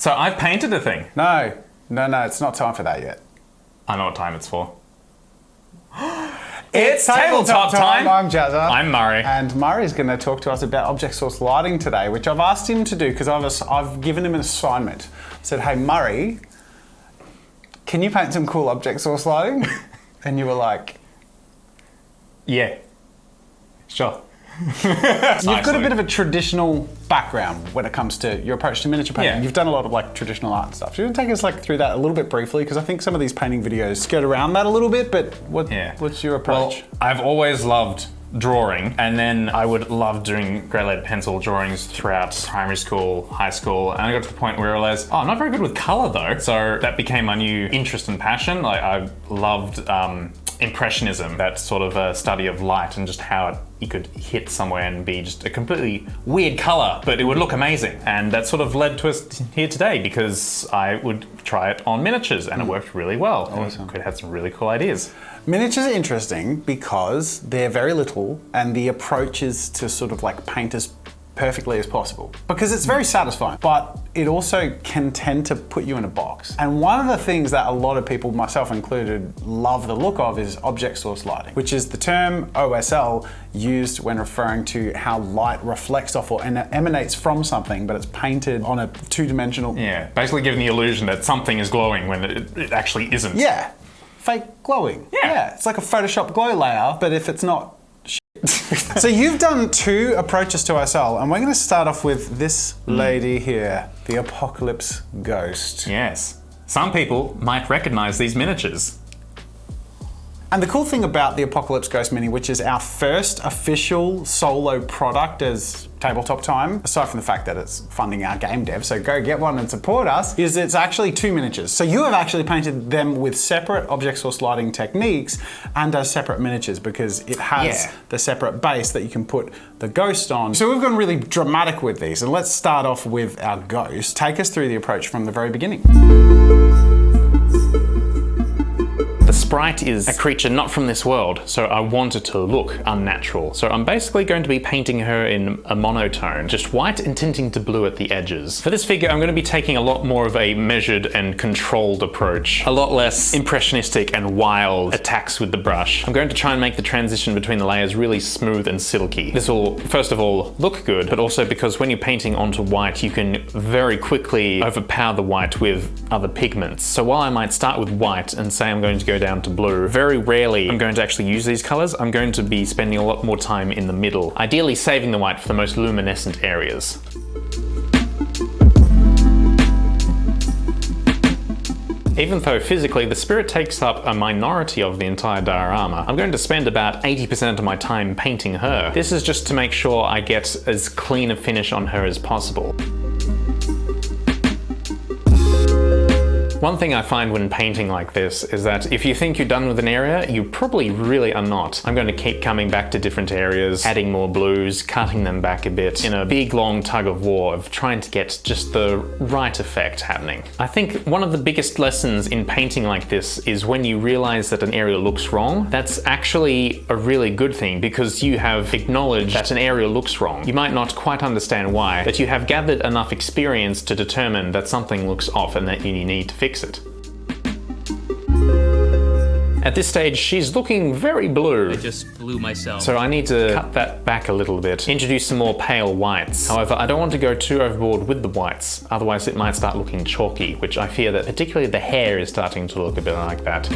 So I've painted a thing. No, it's not time for that yet. I know what time it's for. It's tabletop time. I'm Jazza. I'm Murray. And Murray's going to talk to us about object source lighting today, which I've asked him to do because I've given him an assignment. I said, hey, Murray, can you paint some cool object source lighting? And you were like... Yeah, sure. You've got a bit of a traditional background when it comes to your approach to miniature painting. Yeah. You've done a lot of like traditional art and stuff. So you want to take us like through that a little bit briefly, because I think some of these painting videos skirt around that a little bit, but what's your approach? Well, I've always loved drawing, and then I would love doing grey lead pencil drawings throughout primary school, high school, and I got to the point where I realized, oh, I'm not very good with color though. So that became my new interest and passion. Like I loved Impressionism, that sort of a study of light and just how you could hit somewhere and be just a completely weird color, but it would look amazing. And that sort of led to us here today because I would try it on miniatures and it worked really well. Awesome. And could have some really cool ideas. Miniatures are interesting because they're very little and the approach is to sort of like paint as perfectly as possible because it's very satisfying, but it also can tend to put you in a box. And one of the things that a lot of people, myself included, love the look of is object source lighting, which is the term OSL used when referring to how light reflects off or emanates from something, but it's painted on a two-dimensional... Yeah, basically giving the illusion that something is glowing when it actually isn't. Yeah, fake glowing. Yeah, it's like a Photoshop glow layer, but if it's not, So you've done two approaches to OSL, and we're going to start off with this lady here, the Apocalypse Ghost. Yes. Some people might recognize these miniatures. And the cool thing about the Apocalypse Ghost Mini, which is our first official solo product as Tabletop Time, aside from the fact that it's funding our game dev, so go get one and support us, is it's actually two miniatures. So you have actually painted them with separate object source lighting techniques and as separate miniatures because it has the separate base that you can put the ghost on. So we've gone really dramatic with these, and let's start off with our ghost. Take us through the approach from the very beginning. The sprite is a creature not from this world, so I want it to look unnatural. So I'm basically going to be painting her in a monotone, just white and tinting to blue at the edges. For this figure, I'm going to be taking a lot more of a measured and controlled approach, a lot less impressionistic and wild attacks with the brush. I'm going to try and make the transition between the layers really smooth and silky. This will, first of all, look good, but also because when you're painting onto white, you can very quickly overpower the white with other pigments. So while I might start with white and say I'm going to go down to blue, very rarely I'm going to actually use these colors. I'm going to be spending a lot more time in the middle, ideally saving the white for the most luminescent areas. Even though physically the spirit takes up a minority of the entire diorama, I'm going to spend about 80% of my time painting her. This is just to make sure I get as clean a finish on her as possible. One thing I find when painting like this is that if you think you're done with an area, you probably really are not. I'm going to keep coming back to different areas, adding more blues, cutting them back a bit, in a big long tug of war of trying to get just the right effect happening. I think one of the biggest lessons in painting like this is when you realize that an area looks wrong, that's actually a really good thing because you have acknowledged that an area looks wrong. You might not quite understand why, but you have gathered enough experience to determine that something looks off and that you need to fix it. At this stage, she's looking very blue. I just blew myself. So I need to cut that back a little bit, introduce some more pale whites. However, I don't want to go too overboard with the whites, otherwise it might start looking chalky, which I fear that particularly the hair is starting to look a bit like that.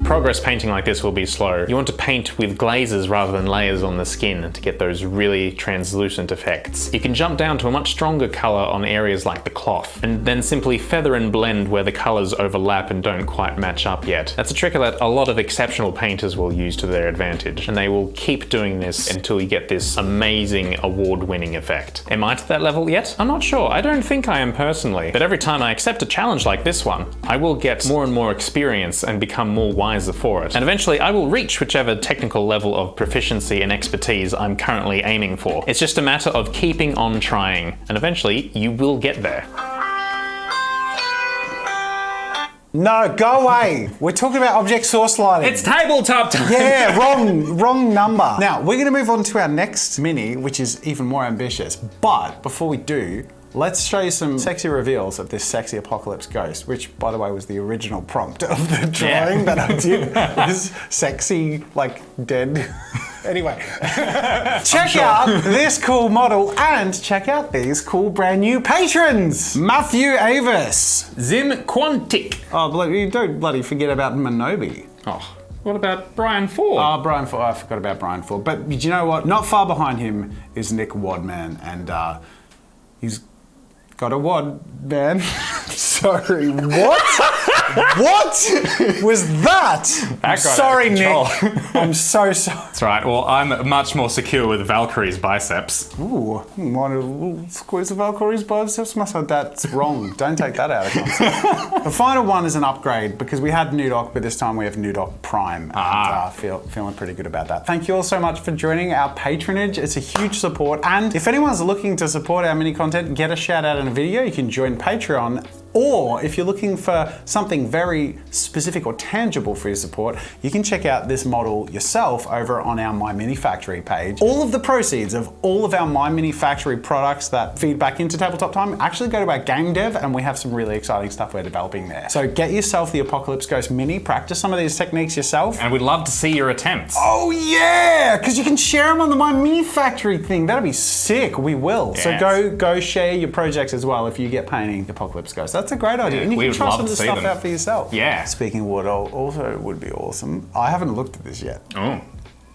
Progress painting like this will be slow. You want to paint with glazes rather than layers on the skin to get those really translucent effects. You can jump down to a much stronger color on areas like the cloth, and then simply feather and blend where the colors overlap and don't quite match up yet. That's a trick that a lot of exceptional painters will use to their advantage, and they will keep doing this until you get this amazing award-winning effect. Am I to that level yet? I'm not sure. I don't think I am personally, but every time I accept a challenge like this one, I will get more and more experience and become more wise for it. And eventually I will reach whichever technical level of proficiency and expertise I'm currently aiming for. It's just a matter of keeping on trying, and eventually you will get there. No, go away. We're talking about object source lighting. It's tabletop time. Yeah, wrong number. Now, we're gonna move on to our next mini, which is even more ambitious. But before we do, let's show you some sexy reveals of this sexy apocalypse ghost, which, by the way, was the original prompt of the drawing that I did. Was sexy, like, dead. Anyway, check out this cool model and check out these cool brand new patrons. Matthew Avis. Zim Quantic. Oh, you don't bloody forget about Minobi. Oh, what about Brian Ford? Oh, Brian Ford. I forgot about Brian Ford. But do you know what? Not far behind him is Nick Wadman, and he's got a wad, man. Sorry, what? What was that? I'm sorry, Nick. I'm so sorry. That's right. Well, I'm much more secure with Valkyrie's biceps. Ooh, want to squeeze the Valkyrie's biceps? That's wrong. Don't take that out of context. The final one is an upgrade because we had Nudok, but this time we have Nudok Prime. And feeling pretty good about that. Thank you all so much for joining our patronage. It's a huge support. And if anyone's looking to support our mini content, get a shout out in a video, you can join Patreon. Or if you're looking for something very specific or tangible for your support, you can check out this model yourself over on our My Mini Factory page. All of the proceeds of all of our My Mini Factory products that feed back into Tabletop Time actually go to our game dev, and we have some really exciting stuff we're developing there. So get yourself the Apocalypse Ghost Mini, practice some of these techniques yourself. And we'd love to see your attempts. Oh yeah, because you can share them on the My Mini Factory thing. That'd be sick. We will. Yes. So go share your projects as well if you get painting the Apocalypse Ghost. That's a great idea. Yeah, and you we can would try love some of to the see stuff them. out for yourself. Yeah. Speaking of what also would be awesome, I haven't looked at this yet. Oh.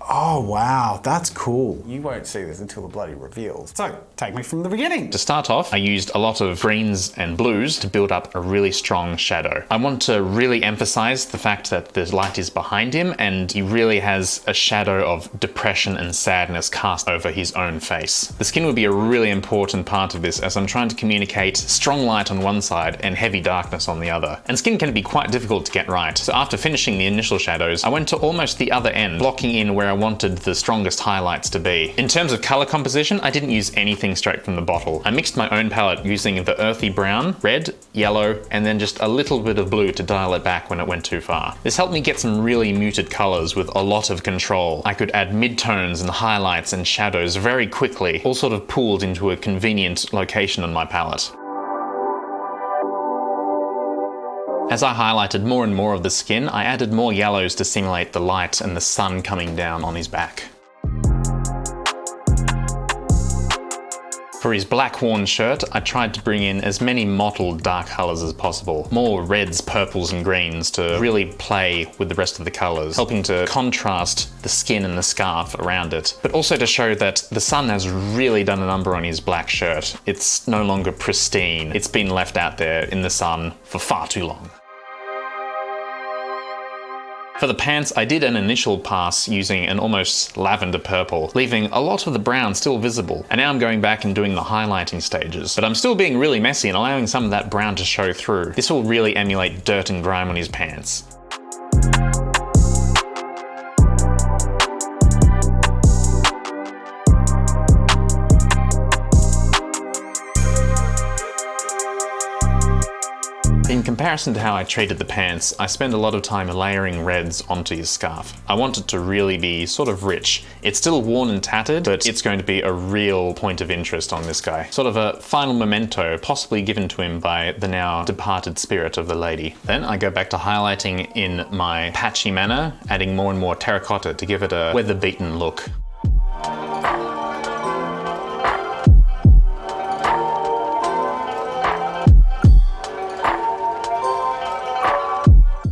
Oh wow, that's cool. You won't see this until the bloody reveals. So, take me from the beginning. To start off, I used a lot of greens and blues to build up a really strong shadow. I want to really emphasize the fact that the light is behind him and he really has a shadow of depression and sadness cast over his own face. The skin would be a really important part of this as I'm trying to communicate strong light on one side and heavy darkness on the other. And skin can be quite difficult to get right. So after finishing the initial shadows, I went to almost the other end, blocking in where I wanted the strongest highlights to be. In terms of color composition, I didn't use anything straight from the bottle. I mixed my own palette using the earthy brown, red, yellow, and then just a little bit of blue to dial it back when it went too far. This helped me get some really muted colors with a lot of control. I could add midtones and highlights and shadows very quickly, all sort of pooled into a convenient location on my palette. As I highlighted more and more of the skin, I added more yellows to simulate the light and the sun coming down on his back. For his black worn shirt, I tried to bring in as many mottled dark colours as possible. More reds, purples and greens to really play with the rest of the colours, helping to contrast the skin and the scarf around it. But also to show that the sun has really done a number on his black shirt. It's no longer pristine. It's been left out there in the sun for far too long. For the pants, I did an initial pass using an almost lavender purple, leaving a lot of the brown still visible. And now I'm going back and doing the highlighting stages. But I'm still being really messy and allowing some of that brown to show through. This will really emulate dirt and grime on his pants. In comparison to how I treated the pants, I spent a lot of time layering reds onto his scarf. I want it to really be sort of rich. It's still worn and tattered, but it's going to be a real point of interest on this guy. Sort of a final memento, possibly given to him by the now departed spirit of the lady. Then I go back to highlighting in my patchy manner, adding more and more terracotta to give it a weather-beaten look.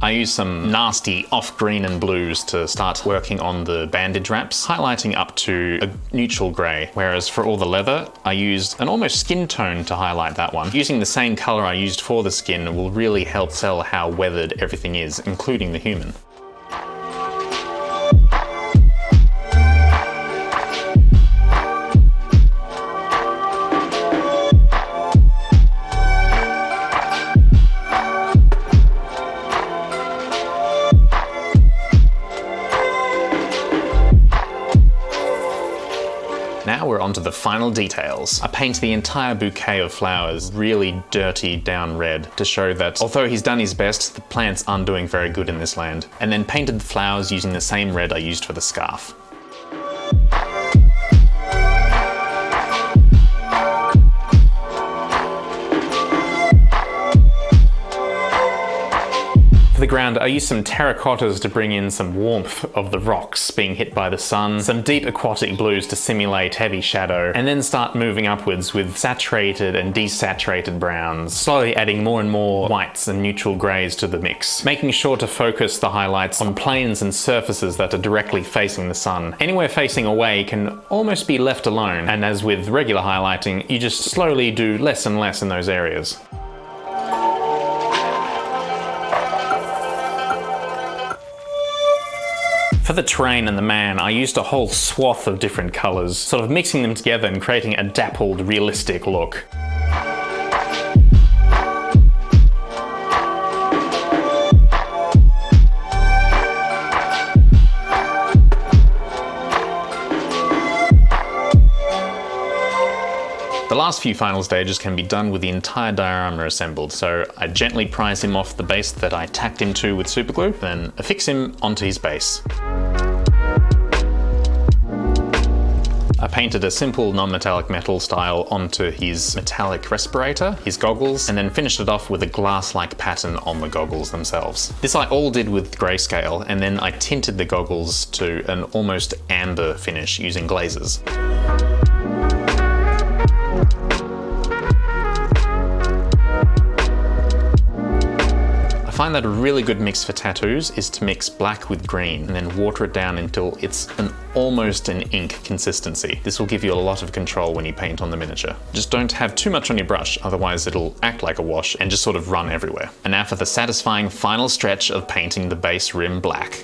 I used some nasty off-green and blues to start working on the bandage wraps, highlighting up to a neutral grey, whereas for all the leather, I used an almost skin tone to highlight that one. Using the same colour I used for the skin will really help tell how weathered everything is, including the human. Now we're onto the final details. I paint the entire bouquet of flowers really dirty down red to show that although he's done his best, the plants aren't doing very good in this land. And then painted the flowers using the same red I used for the scarf. For the ground, I used some terracottas to bring in some warmth of the rocks being hit by the sun, some deep aquatic blues to simulate heavy shadow, and then start moving upwards with saturated and desaturated browns, slowly adding more and more whites and neutral greys to the mix, making sure to focus the highlights on planes and surfaces that are directly facing the sun. Anywhere facing away can almost be left alone, and as with regular highlighting, you just slowly do less and less in those areas. For the terrain and the man, I used a whole swath of different colours, sort of mixing them together and creating a dappled, realistic look. The last few final stages can be done with the entire diorama assembled, so I gently prise him off the base that I tacked him to with superglue, then affix him onto his base. I painted a simple non-metallic metal style onto his metallic respirator, his goggles, and then finished it off with a glass-like pattern on the goggles themselves. This I all did with grayscale, and then I tinted the goggles to an almost amber finish using glazes. I find that a really good mix for tattoos is to mix black with green and then water it down until it's almost an ink consistency. This will give you a lot of control when you paint on the miniature. Just don't have too much on your brush, otherwise it'll act like a wash and just sort of run everywhere. And now for the satisfying final stretch of painting the base rim black.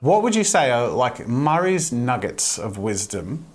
What would you say are like Murray's nuggets of wisdom,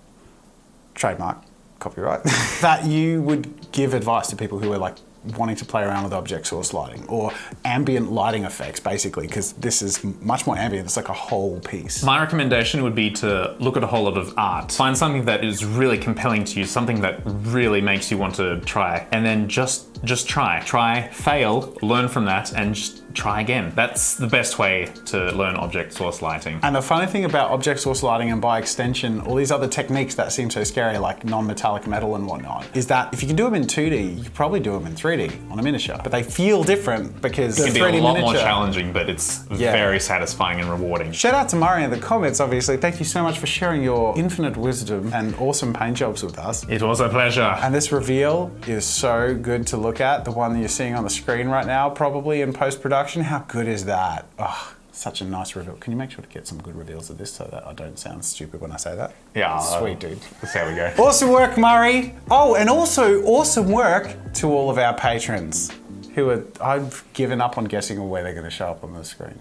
trademark, copyright, that you would give advice to people who are like wanting to play around with object source lighting or ambient lighting effects, basically, because this is much more ambient. It's like a whole piece. My recommendation would be to look at a whole lot of art. Find something that is really compelling to you, something that really makes you want to try, and then just try. Try, fail, learn from that, and just try again. That's the best way to learn object source lighting. And the funny thing about object source lighting, and by extension, all these other techniques that seem so scary, like non-metallic metal and whatnot, is that if you can do them in 2D, you can probably do them in 3D on a miniature. But they feel different because it the can 3D be a lot miniature, more challenging, but it's very satisfying and rewarding. Shout out to Murray in the comments, obviously. Thank you so much for sharing your infinite wisdom and awesome paint jobs with us. It was a pleasure. And this reveal is so good to look at. The one that you're seeing on the screen right now, probably in post-production. How good is that? Oh, such a nice reveal. Can you make sure to get some good reveals of this so that I don't sound stupid when I say that? Yeah. Sweet, dude. There we go. Awesome work, Murray. Oh, and also awesome work to all of our patrons who are, I've given up on guessing where they're going to show up on the screen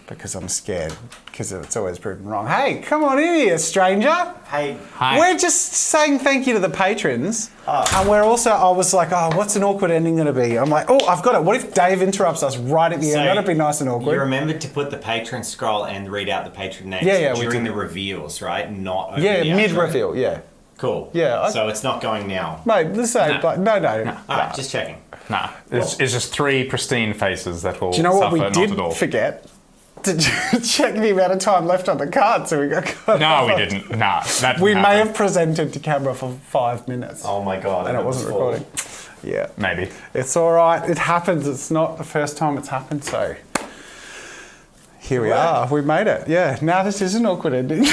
because I'm scared, because it's always proven wrong. Hey, come on in here, stranger. Hey. Hi. We're just saying thank you to the patrons. And we're also, I was like, oh, what's an awkward ending going to be? I'm like, oh, I've got it. What if Dave interrupts us right at the end? That'd be nice and awkward. You remembered to put the patron scroll and read out the patron names during the reveals, right? Not over the mid-reveal, yeah. Cool. Yeah. So it's not going now. Mate, let's say, No. no. All right, just checking. Nah, it's just three pristine faces that will Do you know what suffer we not did at all. forget? To check the amount of time left on the card, so we got cut No, off. we didn't. Nah, that We didn't may happen. have presented to camera for 5 minutes. Oh my god. And it wasn't recording. Yeah. Maybe. It's all right. It happens. It's not the first time it's happened, so here we are. We made it. Yeah. Now this is an awkward ending.